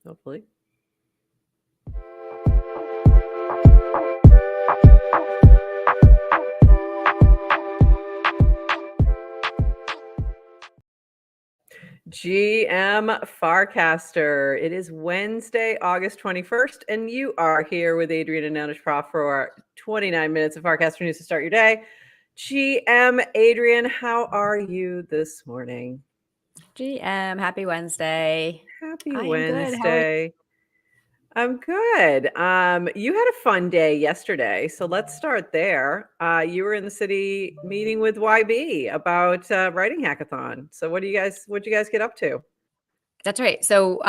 hopefully. GM Farcaster. It is Wednesday, August 21st, and you are here with Adrian and Nanish Prof for our 29 minutes of Farcaster news to start your day. GM Adrian, how are you this morning? GM, happy Wednesday. Happy I am good. How are you? Wednesday. I'm good. You had a fun day yesterday, so let's start there. You were in the city meeting with YB about writing hackathon. So what'd you guys get up to? That's right. So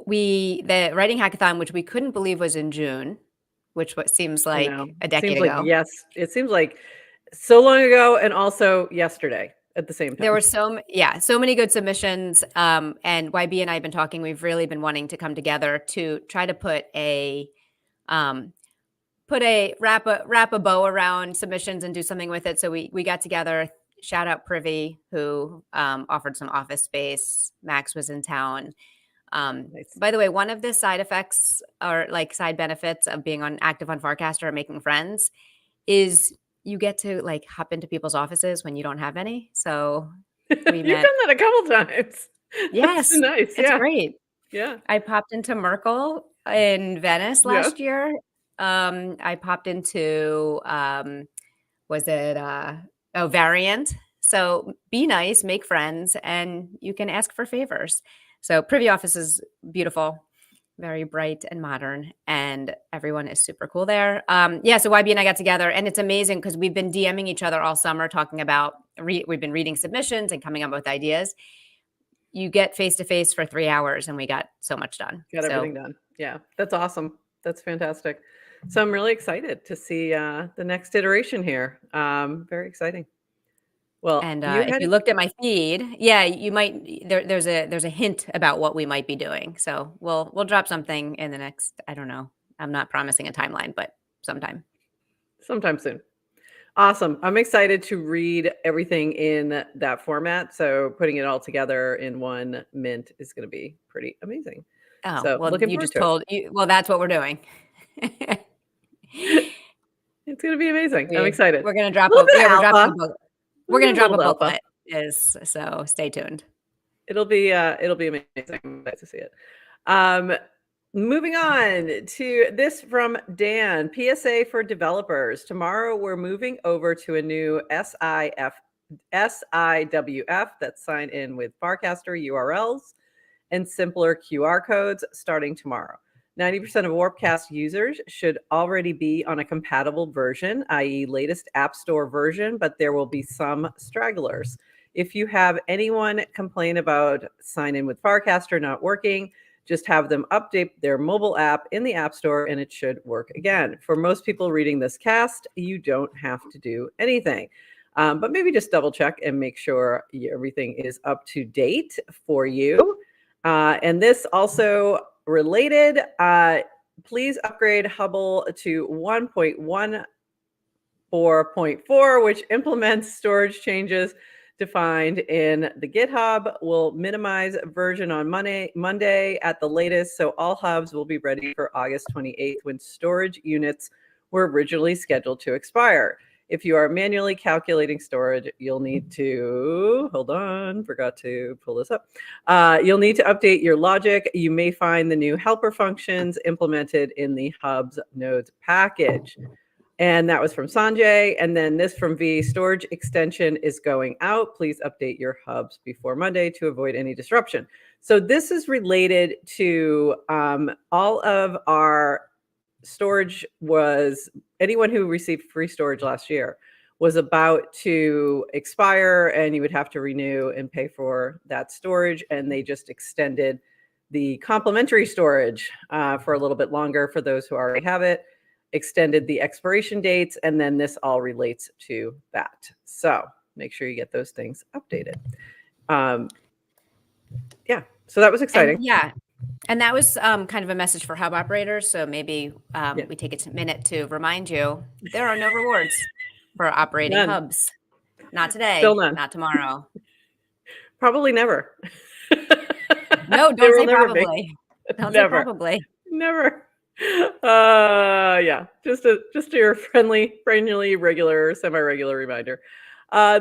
the writing hackathon, which we couldn't believe was in June, which what seems I like know. a decade Seems like ago. yes. It seems like so long ago and also yesterday at the same time. There were so many good submissions. And YB and I have been talking. We've really been wanting to come together to try to put a wrap a bow around submissions and do something with it. So we got together. Shout out Privy, who offered some office space. Max was in town. Nice. By the way, one of the side effects or like side benefits of being active on Farcaster or making friends is you get to like hop into people's offices when you don't have any. So we You've met. done that a couple times. That's Yes, nice. it's Yeah. great. Yeah. I popped into Merkel in Venice Yeah. last year. I popped into was it Variant. So be nice, make friends, and you can ask for favors. So Privy Office is beautiful, very bright and modern, and everyone is super cool there. So YB and I got together, and it's amazing because we've been DMing each other all summer talking about, we've been reading submissions and coming up with ideas. You get face-to-face for 3 hours, and we got so much done. Got everything done. Yeah. That's awesome. That's fantastic. So I'm really excited to see the next iteration here. Very exciting. Well, And you if had you looked at my feed, you might there's a hint about what we might be doing. So we'll drop something in the next, I don't know. I'm not promising a timeline, but sometime sometime soon. Awesome. I'm excited to read everything in that format. So putting it all together in one mint is going to be pretty amazing. Oh, So well, looking you forward just to it. told you. Well, that's what we're doing. It's going to be amazing. I'm excited. We're gonna A drop little bit we're dropping alpha. a book. We're gonna A drop a little alpha. booklet. So stay tuned. It'll be amazing. I'm excited to see it. Moving on to this from Dan. PSA for developers. Tomorrow we're moving over to a new SIWF, that's sign in with Farcaster URLs and simpler QR codes starting tomorrow. 90% of Warpcast users should already be on a compatible version, i.e. latest App Store version, but there will be some stragglers. If you have anyone complain about sign in with Farcaster not working, just have them update their mobile app in the App Store and it should work again. For most people reading this cast, you don't have to do anything. But maybe just double check and make sure everything is up to date for you. And this also related, please upgrade Hubble to 1.14.4, which implements storage changes defined in the GitHub. Will minimize version on Monday at the latest, so all hubs will be ready for August 28th when storage units were originally scheduled to expire. If you are manually calculating storage, you'll need to, hold on, forgot to pull this up. You'll need to update your logic. You may find the new helper functions implemented in the hubs nodes package. And that was from Sanjay. And then this from V, storage extension is going out. Please update your hubs before Monday to avoid any disruption. So this is related to all of our storage. Was anyone who received free storage last year was about to expire and you would have to renew and pay for that storage. And they just extended the complimentary storage for a little bit longer for those who already have it, extended the expiration dates, and then this all relates to that. So make sure you get those things updated. Yeah, so that was exciting. And that was kind of a message for hub operators. So maybe we take a minute to remind you there are no rewards for operating None. hubs. Not today. Still none. Not tomorrow. Probably never. No, don't say probably. Sounds like Never. probably. Never. Yeah, just your friendly, regular, semi-regular reminder.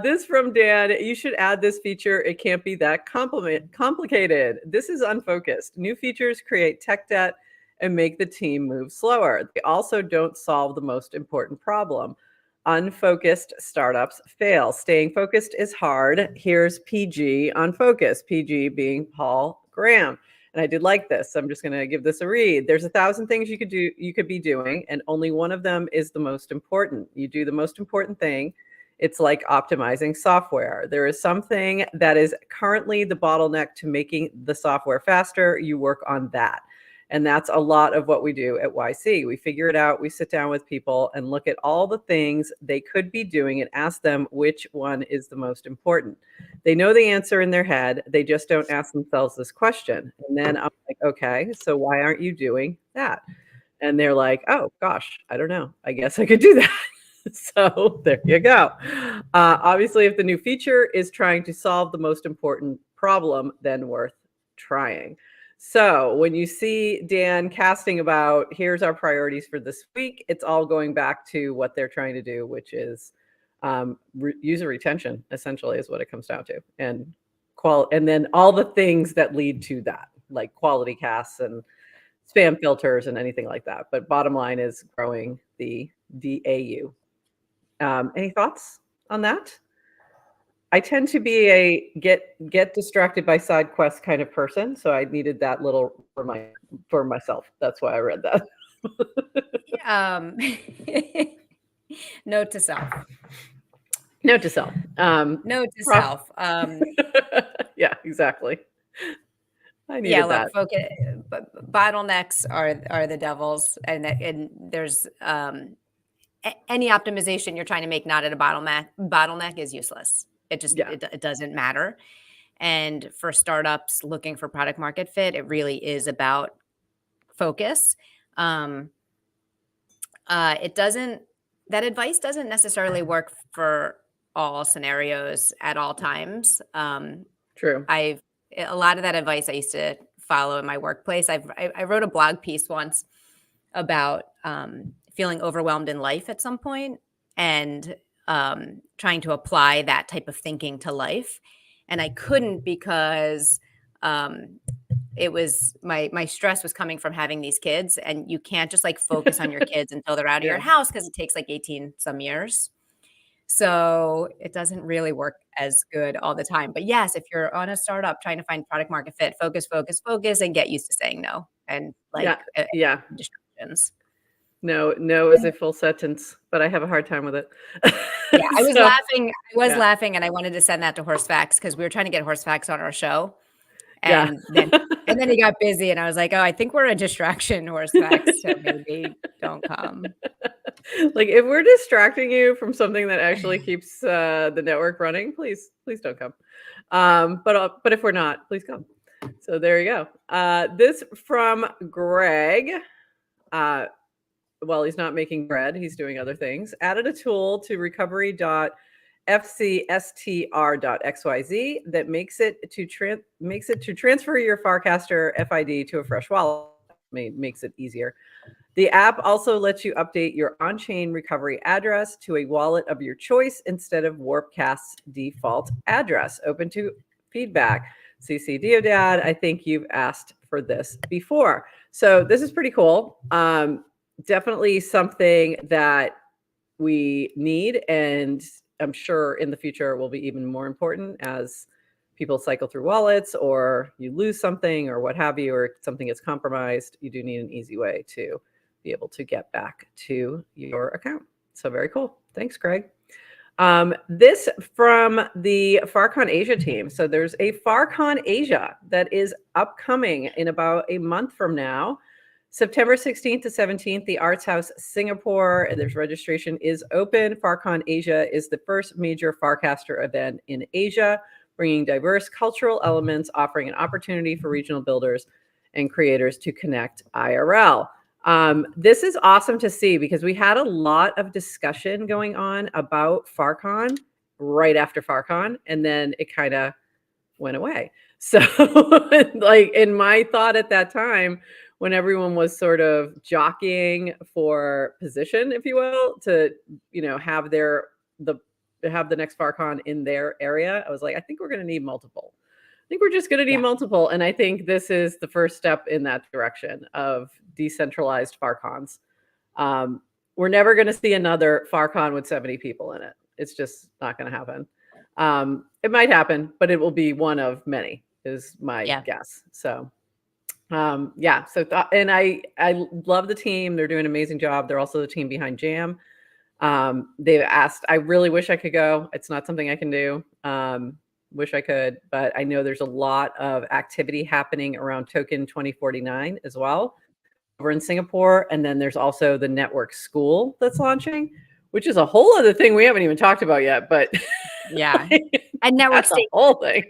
This from Dan. You should add this feature. It can't be that complicated. This is unfocused. New features create tech debt and make the team move slower. They also don't solve the most important problem. Unfocused startups fail. Staying focused is hard. Here's PG on focus. PG being Paul Graham. And I did like this. So I'm just going to give this a read. There's 1,000 things you could be doing, and only one of them is the most important. You do the most important thing. It's like optimizing software. There is something that is currently the bottleneck to making the software faster. You work on that. And that's a lot of what we do at YC. We figure it out. We sit down with people and look at all the things they could be doing and ask them which one is the most important. They know the answer in their head. They just don't ask themselves this question. And then I'm like, okay, so why aren't you doing that? And they're like, oh, gosh, I don't know. I guess I could do that. So there you go. Obviously, if the new feature is trying to solve the most important problem, then worth trying. So when you see Dan casting about, here's our priorities for this week, it's all going back to what they're trying to do, which is user retention, essentially, is what it comes down to. And then all the things that lead to that, like quality casts and spam filters and anything like that. But bottom line is growing the DAU. Any thoughts on that? I tend to be a get distracted by side quests kind of person, so I needed that little for myself. That's why I read that. Note to self. Note to self. Note to self. Yeah, exactly. I needed that. Focus. Bottlenecks are the devils, and there's any optimization you're trying to make not at a bottleneck is useless. It just it doesn't matter. And for startups looking for product market fit, it really is about focus. That advice doesn't necessarily work for all scenarios at all times. True. A lot of that advice I used to follow in my workplace. I wrote a blog piece once about feeling overwhelmed in life at some point and trying to apply that type of thinking to life. And I couldn't because it was my stress was coming from having these kids, and you can't just like focus on your kids until they're out of your house because it takes like 18 some years. So it doesn't really work as good all the time. But yes, if you're on a startup trying to find product market fit, focus, and get used to saying no and distractions. No is a full sentence, but I have a hard time with it. Yeah, I was laughing. I was laughing, and I wanted to send that to Horsefacts because we were trying to get Horsefacts on our show. And then he got busy, and I was like, oh, I think we're a distraction, Horsefacts, so maybe don't come. Like, if we're distracting you from something that actually keeps the network running, please don't come. But if we're not, please come. So there you go. This from Greg. Well, he's not making bread. He's doing other things. Added a tool to recovery.fcstr.xyz that makes it to transfer your Farcaster FID to a fresh wallet. Makes it easier. The app also lets you update your on-chain recovery address to a wallet of your choice instead of Warpcast's default address. Open to feedback. CC Deodad, I think you've asked for this before. So this is pretty cool. Definitely something that we need, and I'm sure in the future will be even more important as people cycle through wallets, or you lose something or what have you, or something gets compromised. You do need an easy way to be able to get back to your account. So very cool. Thanks, Greg. This from the Farcon Asia team. So there's a Farcon Asia that is upcoming in about a month from now. September 16th to 17th, the Arts House Singapore. There's registration is open. Farcon Asia is the first major Farcaster event in Asia, bringing diverse cultural elements, offering an opportunity for regional builders and creators to connect IRL. This is awesome to see because we had a lot of discussion going on about Farcon right after Farcon, and then it kind of went away. So like in my thought at that time, when everyone was sort of jockeying for position, if you will, to, have the next FarCon in their area, I was like, I think we're going to need multiple. I think we're just going to need Yeah. multiple. And I think this is the first step in that direction of decentralized FarCons. We're never going to see another FarCon with 70 people in it. It's just not going to happen. It might happen, but it will be one of many, is my guess. So, yeah. So, and I love the team. They're doing an amazing job. They're also the team behind Jam. They've asked, I really wish I could go. It's not something I can do. Wish I could, but I know there's a lot of activity happening around Token 2049 as well over in Singapore. And then there's also the network school that's launching, which is a whole other thing we haven't even talked about yet, but yeah. And network state, whole thing.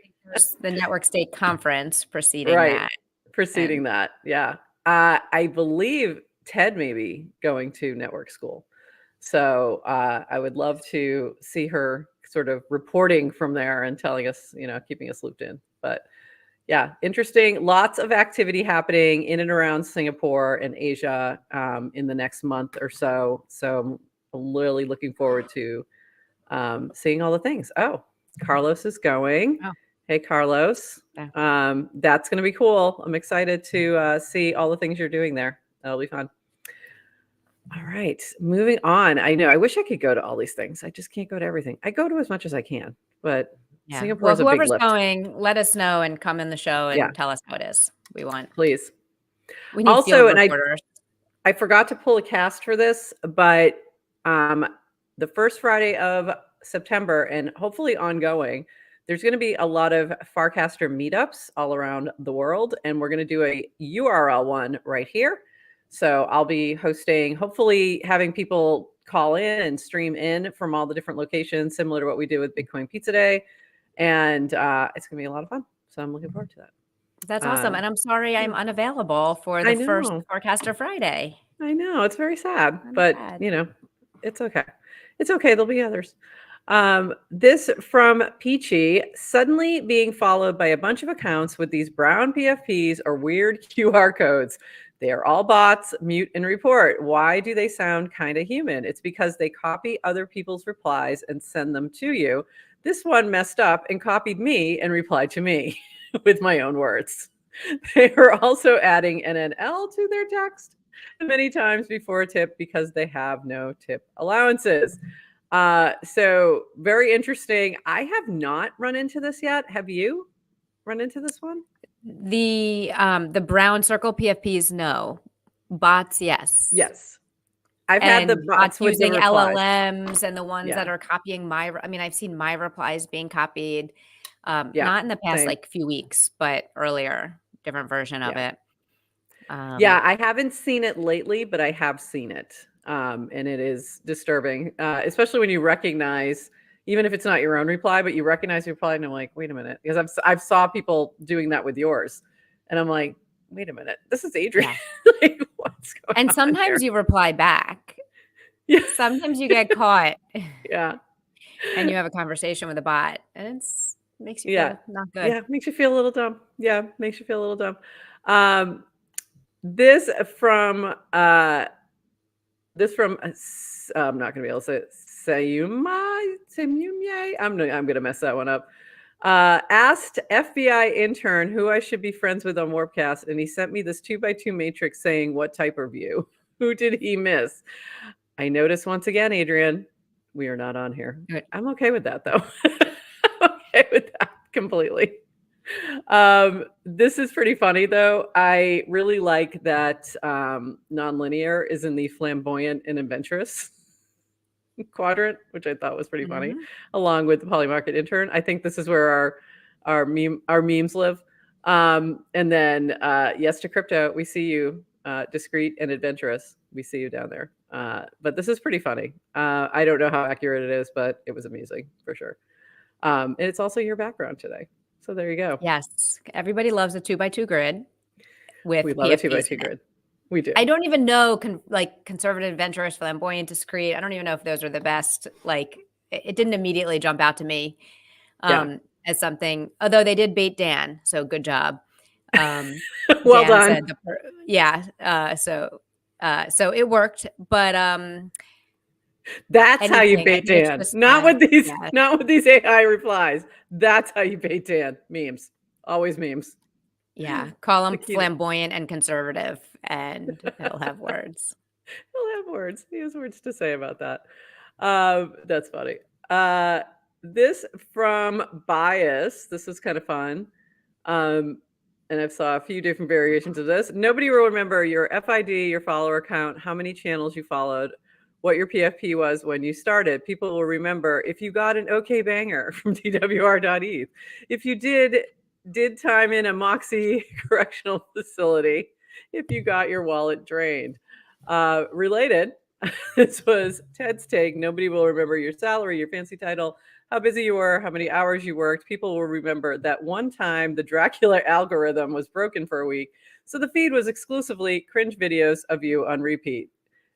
The network state conference preceding Right. that. Preceding that. Yeah. I believe Ted may be going to network school. So I would love to see her sort of reporting from there and telling us, keeping us looped in. But yeah, interesting. Lots of activity happening in and around Singapore and Asia in the next month or so. So I'm really looking forward to seeing all the things. Oh, Carlos is going. Oh. Hey, Carlos. Yeah. That's going to be cool. I'm excited to see all the things you're doing there. That'll be fun. All right, moving on. I know I wish I could go to all these things. I just can't go to everything. I go to as much as I can, but Singapore is a big whoever's lift. going, let us know and come in the show and tell us how it is. We want. Please. We need also, field and reporters. I forgot to pull a cast for this, but the first Friday of September and hopefully ongoing, there's going to be a lot of Farcaster meetups all around the world, and we're going to do a URL one right here. So I'll be hosting, hopefully having people call in and stream in from all the different locations, similar to what we did with Bitcoin Pizza Day. And it's going to be a lot of fun. So I'm looking forward to that. That's awesome. And I'm sorry I'm unavailable for the first Farcaster Friday. I know. It's very sad, but it's okay. It's okay. There'll be others. This from Peachy, suddenly being followed by a bunch of accounts with these brown PFPs or weird QR codes. They are all bots, mute and report. Why do they sound kind of human? It's because they copy other people's replies and send them to you. This one messed up and copied me and replied to me with my own words. They are also adding NNL to their text many times before a tip because they have no tip allowances. So very interesting. I have not run into this yet. Have you run into this one? The brown circle PFPs, no. Bots, yes. Yes. I've had the bots with using the replies. LLMs and the ones that are copying I've seen my replies being copied. Not in the past few weeks, but earlier, different version of it. I haven't seen it lately, but I have seen it. And it is disturbing, especially when you recognize, even if it's not your own reply, but you recognize your reply and I'm like, wait a minute, because I've saw people doing that with yours. And I'm like, wait a minute, this is Adrian. Like, what's going on? And sometimes you reply back. Yeah. Sometimes you get caught. Yeah. And you have a conversation with a bot and it makes you feel not good. Yeah, makes you feel a little dumb. Yeah, makes you feel a little dumb. This from I'm not gonna be able to say it. Sayumye. I'm gonna mess that one up. Asked FBI intern who I should be friends with on Warpcast, and he sent me this 2x2 matrix saying what type of view. Who did he miss? I noticed once again, Adrian, we are not on here. Good. I'm okay with that though. I'm okay with that completely. This is pretty funny though. I really like that nonlinear is in the flamboyant and adventurous quadrant, which I thought was pretty funny, along with the polymarket intern. I think this is where our memes live. And then yes to crypto, we see you, discreet and adventurous. We see you down there. But this is pretty funny. I don't know how accurate it is, but it was amusing for sure. And it's also your background today. So there you go. Yes. Everybody loves a 2x2 grid. We love a 2x2 grid. We do. I don't even know conservative, adventurous, flamboyant, discreet. I don't even know if those are the best. Like it didn't immediately jump out to me. as something, although they did bait Dan, so good job. Well Dan done. said so it worked, but, That's how you anything, I bait think it's Dan. just Not that with these, yeah, not with these AI replies. That's how you bait Dan. Memes. Always memes. yeah, call The him key to flamboyant and conservative, and he'll have words. he'll have words. He has words to say about that. That's funny. This from Bias. This is kind of fun. Um, and I've saw a few different variations of this. Nobody will remember your FID, your follower count, how many channels you followed, what your PFP was when you started. People will remember if you got an OK banger from twr.eth, if you did time in a Moxie correctional facility, if you got your wallet drained. Related, this was Ted's take. Nobody will remember your salary, your fancy title, how busy you were, how many hours you worked. People will remember that one time the Dracula algorithm was broken for a week. So the feed was exclusively cringe videos of you on repeat.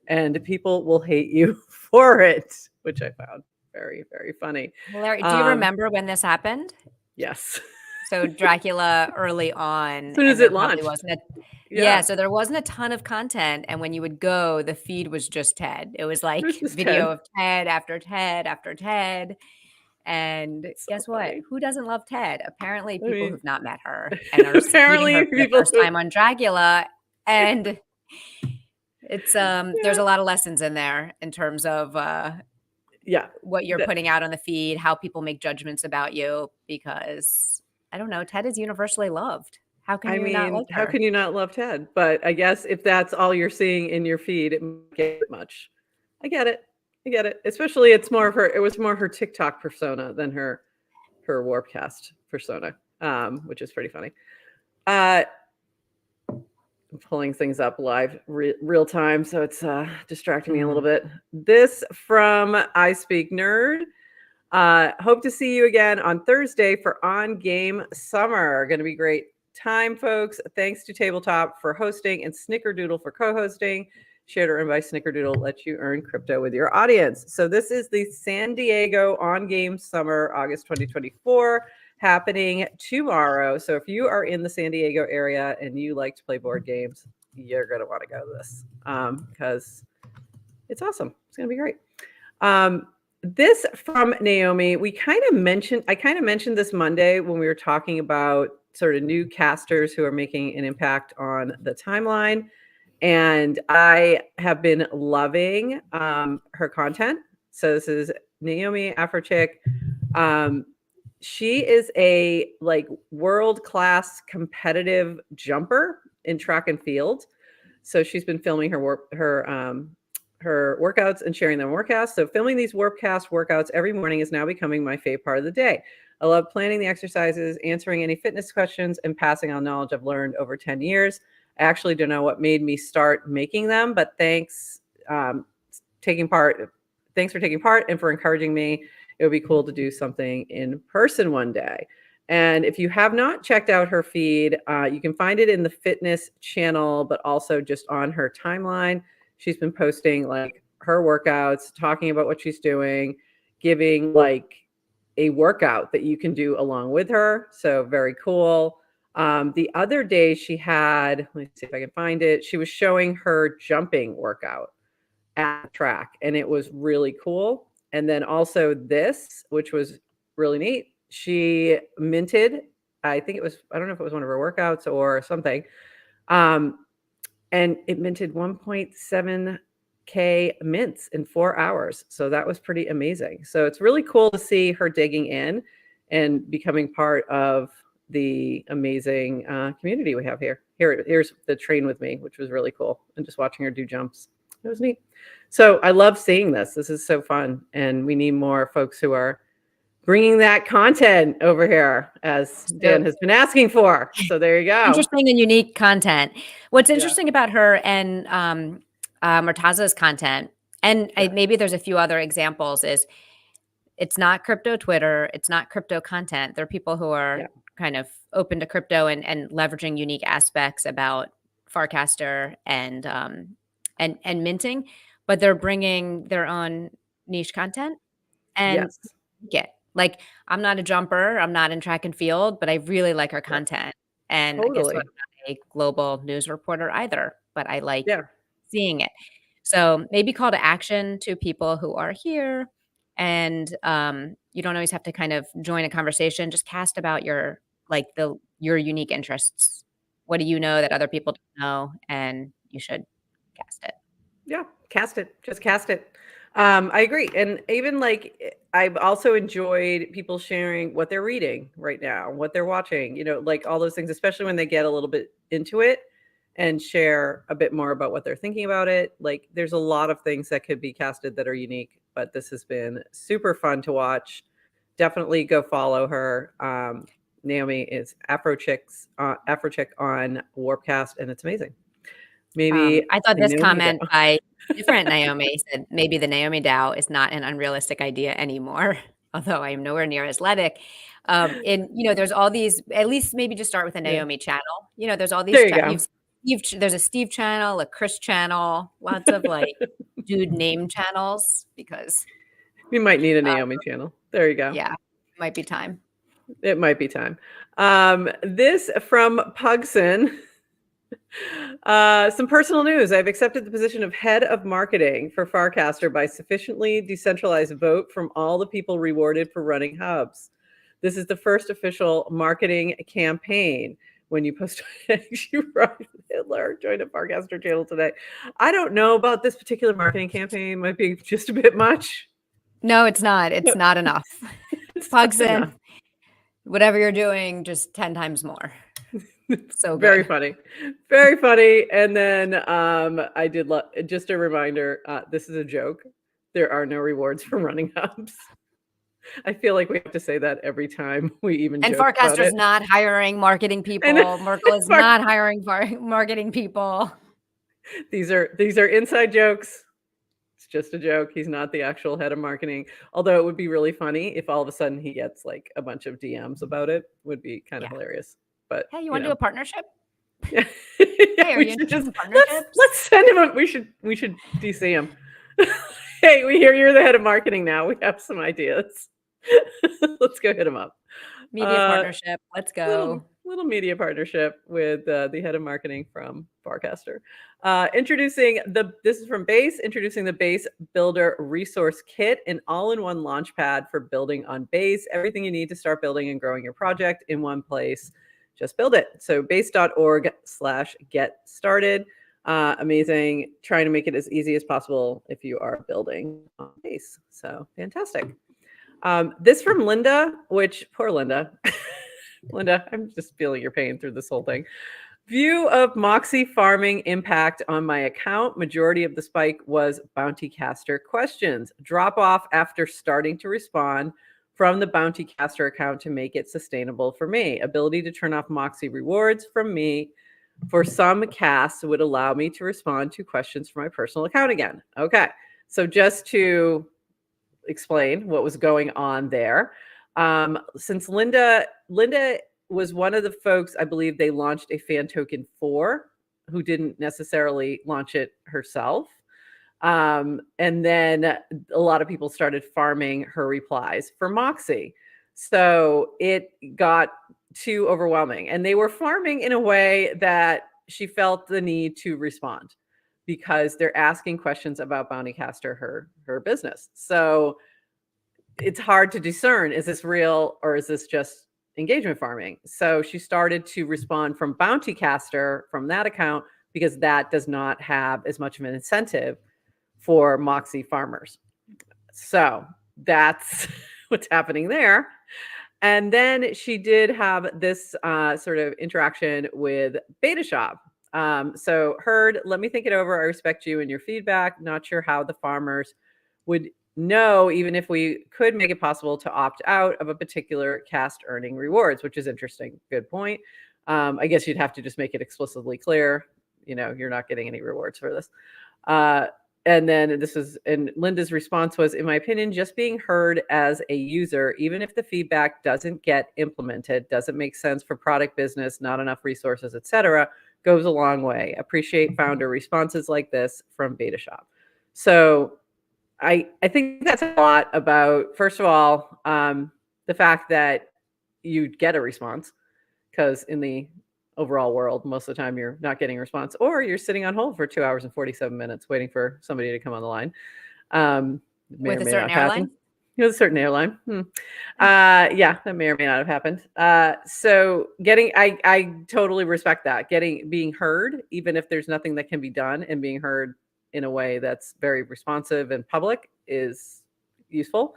And people will hate you for it, which I found very, very funny. Hilarious. Do you remember when this happened? Yes. So Dracula early As on, soon as and there it probably launched. wasn't a yeah, Yeah. so there wasn't a ton of content, and when you would go, the feed was just Ted. It was It was like just video 10. of Ted after Ted after Ted, and So guess what? funny. Who doesn't love Ted? Apparently, I people mean, who've not met her and are meeting her apparently for the people first who, time on Dracula, and it's, there's yeah. a lot of lessons in there in terms of, Yeah. what you're putting out on the feed, how people make judgments about you, because I don't know, Ted is universally loved. How can I you not mean, like how her? can you not love Ted? But I guess if that's all you're seeing in your feed, it might get much. I get it. I get it. Especially it was more her TikTok persona than her Warpcast persona, which is pretty funny. I'm pulling things up live real time, so it's distracting me a little bit. This from I Speak Nerd. Hope to see you again on Thursday for On Game Summer. Going to be great time, folks. Thanks to Tabletop for hosting and Snickerdoodle for co-hosting. Shared or earned by Snickerdoodle lets you earn crypto with your audience. So this is the San Diego On Game Summer, August 2024, happening tomorrow. So if you are in the San Diego area and you like to play board games, you're going to want to go to this because it's awesome. It's going to be great. This from Naomi, I kind of mentioned this Monday when we were talking about sort of new casters who are making an impact on the timeline. And I have been loving her content. So this is Naomi Afrochick. She is a like world-class competitive jumper in track and field. So she's been filming her workouts and sharing them workouts. So filming these Warpcast workouts every morning is now becoming my favorite part of the day. I love planning the exercises, answering any fitness questions, and passing on knowledge I've learned over 10 years. I actually don't know what made me start making them, but thanks taking part. Thanks for taking part and for encouraging me. It would be cool to do something in person one day. And if you have not checked out her feed, you can find it in the fitness channel, but also just on her timeline. She's been posting like her workouts, talking about what she's doing, giving like a workout that you can do along with her. So very cool. The other day she had, let me see if I can find it. She was showing her jumping workout at the track, and it was really cool. And then also this, which was really neat. She minted, I think it was, I don't know if it was one of her workouts or something. And it minted 1.7K mints in 4 hours. So that was pretty amazing. So it's really cool to see her digging in and becoming part of the amazing community we have here. Here's the train with me, which was really cool. And just watching her do jumps. It was neat. So I love seeing this. This is so fun. And we need more folks who are bringing that content over here, as Dan So has been asking for. So there you go. interesting and unique content. What's Yeah. interesting about her and Murtaza's content, and Yeah. maybe there's a few other examples, is it's not crypto Twitter, it's not crypto content. There are people who are Yeah. kind of open to crypto and leveraging unique aspects about Farcaster and minting, but they're bringing their own niche content and Yes. get Like, I'm not a jumper, I'm not in track and field, but I really like her content. And guess what? Totally. I'm not a global news reporter either, but I like Yeah. seeing it. So maybe call to action to people who are here. And you don't always have to kind of join a conversation. Just cast about your unique interests. What do you know that other people don't know? And you should cast it. Yeah, cast it. Just cast it. I agree. And even like I've also enjoyed people sharing what they're reading right now, what they're watching, like all those things, especially when they get a little bit into it and share a bit more about what they're thinking about it. Like there's a lot of things that could be casted that are unique, but this has been super fun to watch. Definitely go follow her. Naomi is Afrochick on Warpcast, and it's amazing. Maybe I thought this Naomi comment Dow. by different Naomi said maybe the Naomi Dow is not an unrealistic idea anymore, although I am nowhere near athletic. There's all these, at least maybe just start with a Yeah. Naomi channel. There's all these, There you go. there's a Steve channel, a Chris channel, lots of like dude name channels because, We might need a uh, Naomi channel. There you go. yeah, might be time. It might be time. This from Pugson. Some personal news. I've accepted the position of head of marketing for Farcaster by sufficiently decentralized vote from all the people rewarded for running hubs. This is the first official marketing campaign. When you post, you write Hitler joined a Farcaster channel today. I don't know about this particular marketing campaign. It might be just a bit much. No, it's not. It's not enough. It's Pugs not enough. in. Whatever you're doing, just 10 times more. So Very good. funny. Very funny. And then I did just a reminder, this is a joke. There are no rewards for running hubs. I feel like we have to say that every time we even And joke about Farcaster's it. not hiring marketing I know. people. Merkel is not hiring marketing people. These are inside jokes. It's just a joke. He's not the actual head of marketing. Although it would be really funny if all of a sudden he gets like a bunch of DMs about it. Would be kind of Yeah. hilarious. But Hey, you want to do a partnership? yeah. Hey, are We you should interested just in partnerships? let's send him we should DC him. Hey, we hear you're the head of marketing now. We have some ideas. Let's go hit him up. Media partnership. Let's go. Little media partnership with the head of marketing from Farcaster. This is from Base, introducing the Base Builder Resource Kit, an all-in-one launch pad for building on Base. Everything you need to start building and growing your project in one place. Just build it. So base.org/get started. Amazing. Trying to make it as easy as possible if you are building on Base. So fantastic. This from Linda, which poor Linda. Linda, I'm just feeling your pain through this whole thing. View of Moxie farming impact on my account. Majority of the spike was Bounty Caster questions. Drop off after starting to respond from the Bounty Caster account to make it sustainable for me. Ability to turn off Moxie rewards from me for some casts would allow me to respond to questions from my personal account again. Okay, so just to explain what was going on there. Since Linda was one of the folks, I believe they launched a fan token for, who didn't necessarily launch it herself. And then a lot of people started farming her replies for Moxie. So it got too overwhelming. And they were farming in a way that she felt the need to respond because they're asking questions about Bounty Caster, her business. So it's hard to discern, is this real or is this just engagement farming? So she started to respond from Bounty Caster from that account because that does not have as much of an incentive for Moxie farmers. So that's what's happening there. And then she did have this sort of interaction with Beta Shop. So heard, let me think it over. I respect you and your feedback. Not sure how the farmers would know, even if we could make it possible to opt out of a particular cast earning rewards, which is interesting. Good point. I guess you'd have to just make it explicitly clear, you're not getting any rewards for this. And then and Linda's response was, in my opinion, just being heard as a user, even if the feedback doesn't get implemented, doesn't make sense for product business, not enough resources, etc., goes a long way. Appreciate founder responses like this from Beta Shop. So I think that's a lot about, first of all, the fact that you get a response, because in the overall world, most of the time you're not getting a response, or you're sitting on hold for 2 hours and 47 minutes waiting for somebody to come on the line. May With or a may certain not happen. airline? With a certain airline. Yeah, that may or may not have happened. So I totally respect that. Being heard, even if there's nothing that can be done, and being heard in a way that's very responsive and public is useful.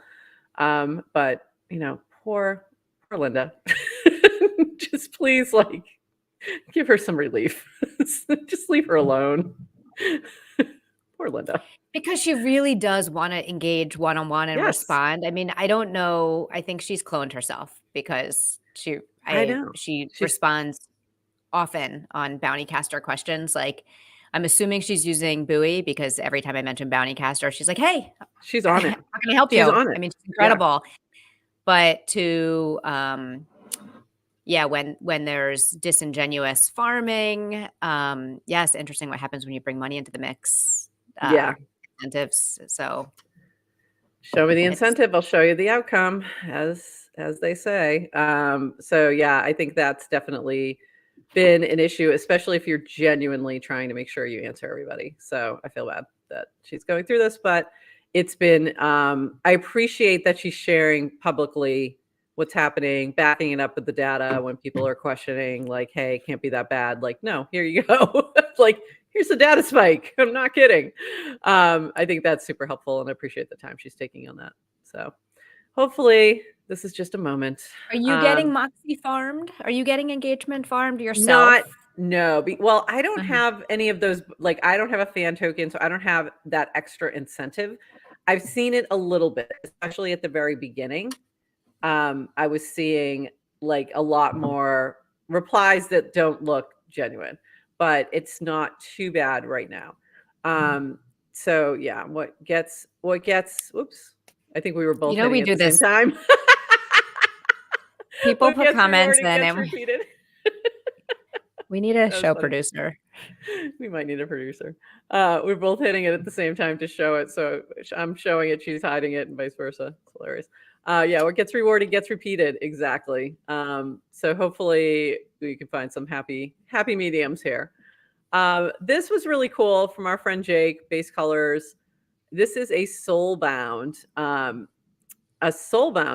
But poor Linda. Just please, like, give her some relief. Just leave her alone. Poor Linda. Because she really does want to engage one-on-one and Yes. respond. I mean, I don't know. I think she's cloned herself because I know. she She's responds often on Bounty Caster questions. Like, I'm assuming she's using Buoy because every time I mention Bounty Caster, she's like, "Hey, she's on it. how can I help She's you?" on it. I mean, she's Yeah. incredible. But to yeah, when there's disingenuous farming, yes, interesting what happens when you bring money into the mix. Yeah. Incentives. So Show me the it's incentive, I'll show you the outcome, as they say. So yeah, I think that's definitely been an issue, especially if you're genuinely trying to make sure you answer everybody. So I feel bad that she's going through this, but it's been I appreciate that she's sharing publicly what's happening, backing it up with the data when people are questioning, like, hey, it can't be that bad. Like, no, here you go. Like, here's the data spike. I'm not kidding. I think that's super helpful, and I appreciate the time she's taking on that. So hopefully this is just a moment. Are you getting Moxie farmed? Are you getting engagement farmed yourself? Well, I don't have any of those. Like, I don't have a fan token, so I don't have that extra incentive. I've seen it a little bit, especially at the very beginning. I was seeing like a lot more replies that don't look genuine, but it's not too bad right now. So yeah, what gets oops, I think we were both hitting we at do the same this. time. People What put gets comments rewarded in gets and repeated. we need a That was show funny. producer. We might need a producer. We're both hitting it at the same time to show it. So I'm showing it, she's hiding it, and vice versa. It's hilarious. Yeah, what gets rewarded gets repeated. Exactly. So hopefully we can find some happy mediums here. This was really cool from our friend Jake, Base Colors. This is a soulbound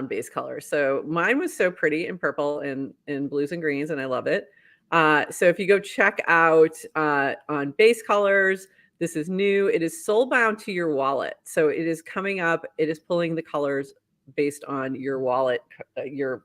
base color. So mine was so pretty in purple and in blues and greens, and I love it. So if you go check out on Base Colors, this is new. It is soulbound to your wallet. So it is coming up. It is pulling the colors based on your wallet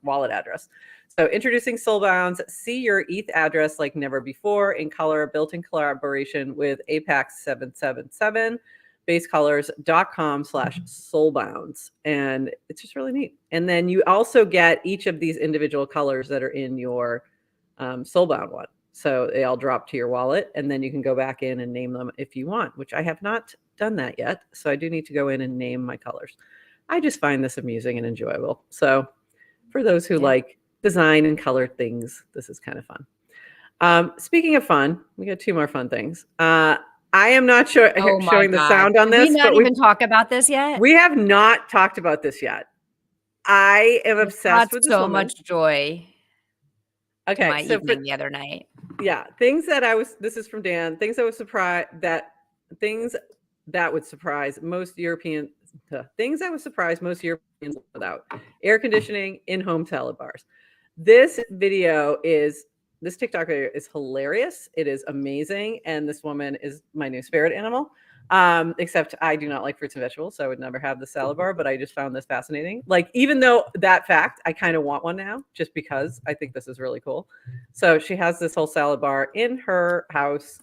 address. So introducing Soulbounds, see your ETH address like never before in color, built in collaboration with Apex 777. basecolors.com/soulbounds. And it's just really neat. And then you also get each of these individual colors that are in your soulbound one. So they all drop to your wallet, and then you can go back in and name them if you want, which I have not done that yet. So I do need to go in and name my colors. I just find this amusing and enjoyable. So for those who like design and color things, this is kind of fun. Speaking of fun, we got two more fun things. I am not showing the sound on this. Did we not even talk about this yet? We have not talked about this yet. I am obsessed with this so woman. much joy. Okay, my evening the other night. Yeah, this is from Dan. Things that would surprise most Europeans. Things that would surprise most Europeans without air conditioning in home salad bars. This TikTok video is hilarious. It is amazing, and this woman is my new spirit animal. Except I do not like fruits and vegetables, so I would never have the salad bar, but I just found this fascinating. Like, even though that fact, I kind of want one now, just because I think this is really cool. So she has this whole salad bar in her house.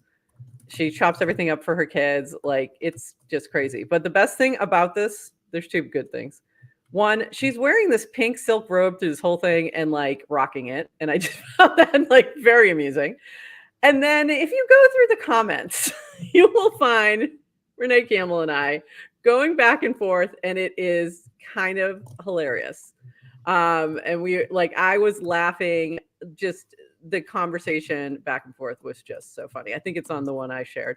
She chops everything up for her kids. Like, it's just crazy. But the best thing about this, there's two good things. One, she's wearing this pink silk robe through this whole thing and like rocking it. And I just found that like very amusing. And then if you go through the comments, you will find Renee Campbell and I going back and forth, and it is kind of hilarious. And I was laughing, just the conversation back and forth was just so funny. I think it's on the one I shared.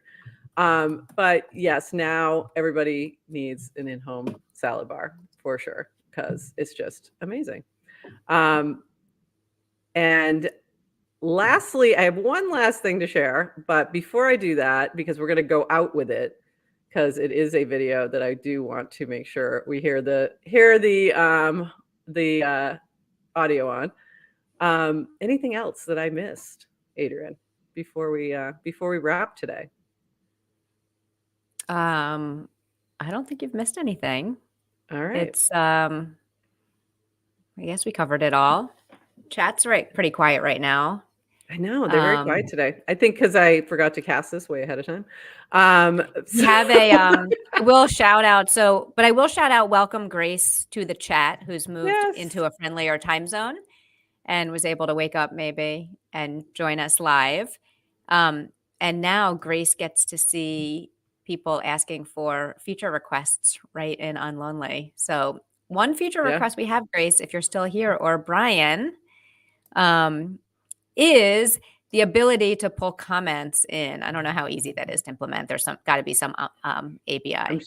But yes, now everybody needs an in-home salad bar for sure, because it's just amazing. And lastly, I have one last thing to share, but before I do that, because we're going to go out with it, because it is a video that I do want to make sure we hear the audio on. Anything else that I missed, Adrian, before we wrap today? I don't think you've missed anything. All right. It's I guess we covered it all. Chat's pretty quiet right now. I know they're very quiet today. I think because I forgot to cast this way ahead of time. We have a I will shout out. But I will shout out welcome Grace to the chat, who's moved into a friendlier time zone and was able to wake up maybe and join us live. And now Grace gets to see people asking for feature requests right in Unlonely. So one feature request we have, Grace, if you're still here, or Brian, is the ability to pull comments in. I don't know how easy that is to implement. There's got to be some API. I'm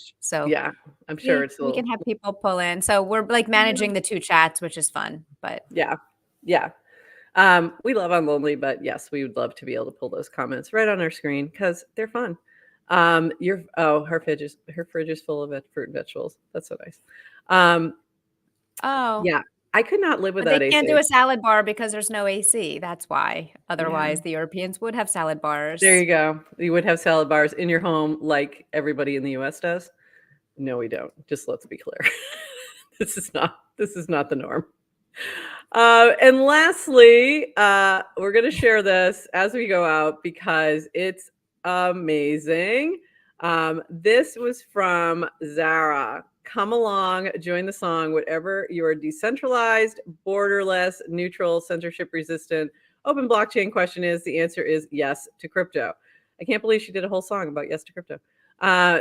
sure it's we can have people pull in. So we're like managing the two chats, which is fun. But yeah. We love Unlonely, but yes, we would love to be able to pull those comments right on our screen because they're fun. Her fridge is full of fruit and vegetables. That's so nice. Yeah. I could not live without AC. They can't do a salad bar because there's no AC. That's why. Otherwise, the Europeans would have salad bars. There you go. You would have salad bars in your home like everybody in the US does. No, we don't. Just let's be clear. This is not the norm. And lastly, we're going to share this as we go out because it's amazing. This was from Zara. Come along, join the song, whatever your decentralized, borderless, neutral, censorship resistant, open blockchain question is. The answer is yes to crypto. I can't believe she did a whole song about yes to crypto.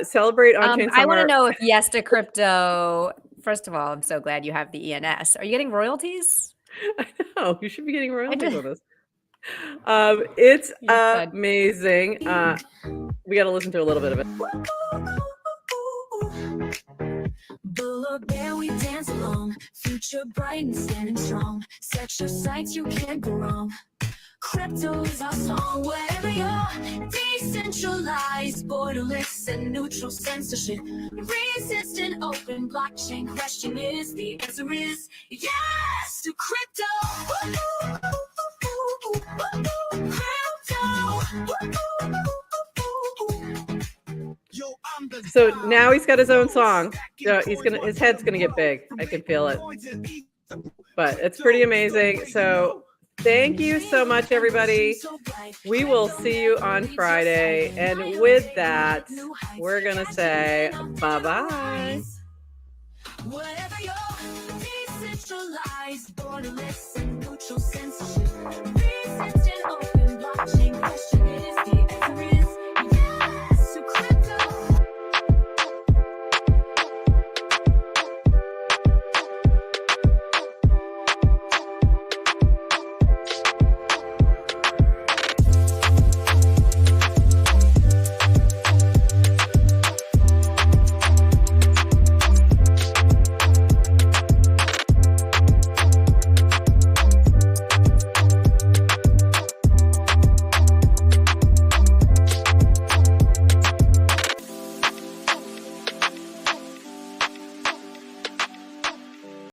Celebrate on-chain summer. I want to know if yes to crypto. First of all, I'm so glad you have the ENS. Are you getting royalties? I know. You should be getting royalties on this. It's amazing. We got to listen to a little bit of it. Bear, we dance along. Future bright and standing strong. Set your sights, you can't go wrong. Crypto is our song. Wherever you're, decentralized, borderless, and neutral censorship. Resistant, open blockchain. Question is, the answer is yes to crypto. So now he's got his own song. His head's gonna get big. I can feel it. But it's pretty amazing. So thank you so much, everybody. We will see you on Friday. And with that, we're gonna say bye-bye. Whatever you're, decentralized, borderless, and neutral censorship.